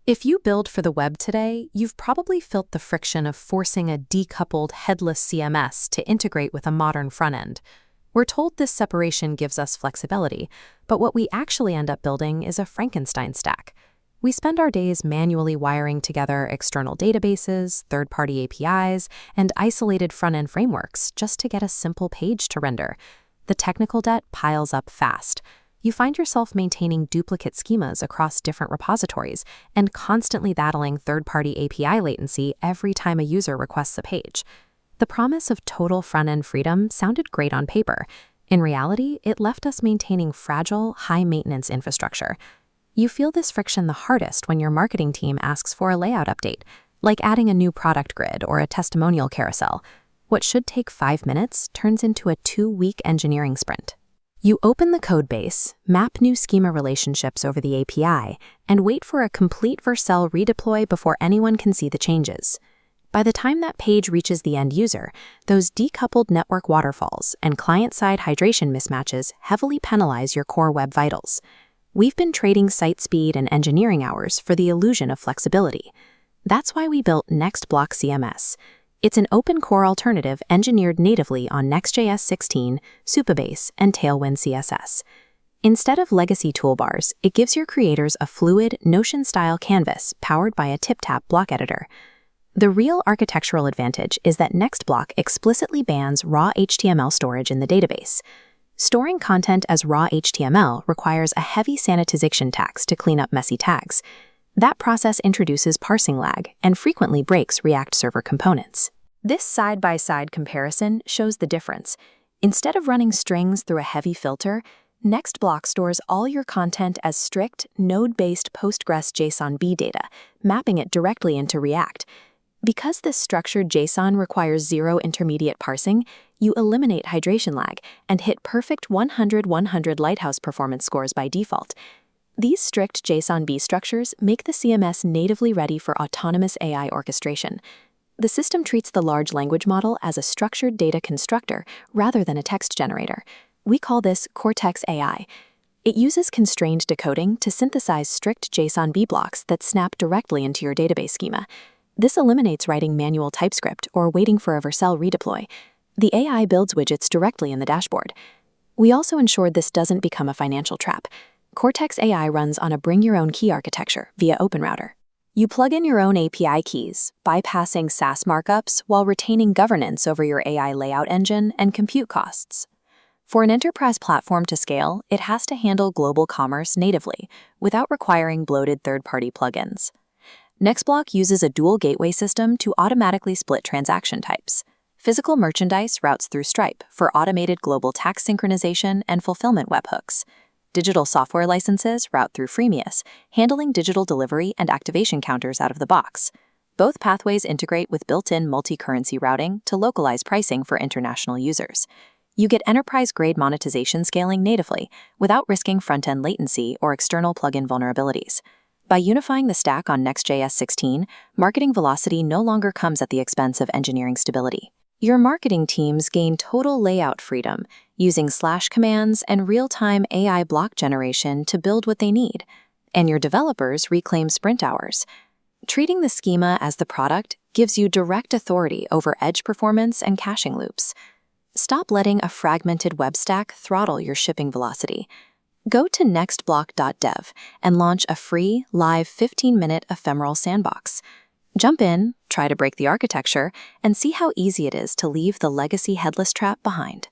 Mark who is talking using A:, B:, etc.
A: If you build for the web today, you've probably felt the friction of forcing a decoupled headless CMS to integrate with a modern front-end. We're told this separation gives us flexibility, but what we actually end up building is a Frankenstein stack. We spend our days manually wiring together external databases, third-party APIs, and isolated front-end frameworks just to get a simple page to render. The technical debt piles up fast. You find yourself maintaining duplicate schemas across different repositories and constantly battling third-party API latency every time a user requests a page. The promise of total front-end freedom sounded great on paper. In reality, it left us maintaining fragile, high-maintenance infrastructure. You feel this friction the hardest when your marketing team asks for a layout update, like adding a new product grid or a testimonial carousel. What should take 5 minutes turns into a 2-week engineering sprint. You open the codebase, map new schema relationships over the API, and wait for a complete Vercel redeploy before anyone can see the changes. By the time that page reaches the end user, those decoupled network waterfalls and client-side hydration mismatches heavily penalize your core web vitals. We've been trading site speed and engineering hours for the illusion of flexibility. That's why we built NextBlock CMS. It's an open-core alternative engineered natively on Next.js 16, Supabase, and Tailwind CSS. Instead of legacy toolbars, it gives your creators a fluid, Notion-style canvas powered by a tip-tap block editor. The real architectural advantage is that NextBlock explicitly bans raw HTML storage in the database. Storing content as raw HTML requires a heavy sanitization tax to clean up messy tags. That process introduces parsing lag and frequently breaks React server components. This side-by-side comparison shows the difference. Instead of running strings through a heavy filter, NextBlock stores all your content as strict, node-based Postgres JSON-B data, mapping it directly into React. Because this structured JSON requires zero intermediate parsing, you eliminate hydration lag and hit perfect 100/100 Lighthouse performance scores by default. These strict JSON-B structures make the CMS natively ready for autonomous AI orchestration. The system treats the large language model as a structured data constructor rather than a text generator. We call this Cortex AI. It uses constrained decoding to synthesize strict JSON-B blocks that snap directly into your database schema. This eliminates writing manual TypeScript or waiting for a Vercel redeploy. The AI builds widgets directly in the dashboard. We also ensured this doesn't become a financial trap. Cortex AI runs on a bring-your-own-key architecture via OpenRouter. You plug in your own API keys, bypassing SaaS markups while retaining governance over your AI layout engine and compute costs. For an enterprise platform to scale, it has to handle global commerce natively without requiring bloated third-party plugins. NextBlock uses a dual gateway system to automatically split transaction types. Physical merchandise routes through Stripe for automated global tax synchronization and fulfillment webhooks. Digital software licenses route through Freemius, handling digital delivery and activation counters out of the box. Both pathways integrate with built-in multi-currency routing to localize pricing for international users. You get enterprise-grade monetization scaling natively without risking front-end latency or external plugin vulnerabilities. By unifying the stack on Next.js 16, marketing velocity no longer comes at the expense of engineering stability. Your marketing teams gain total layout freedom, using slash commands and real-time AI block generation to build what they need, and your developers reclaim sprint hours. Treating the schema as the product gives you direct authority over edge performance and caching loops. Stop letting a fragmented web stack throttle your shipping velocity. Go to nextblock.dev and launch a free, live 15-minute ephemeral sandbox. Jump in, try to break the architecture, and see how easy it is to leave the legacy headless trap behind.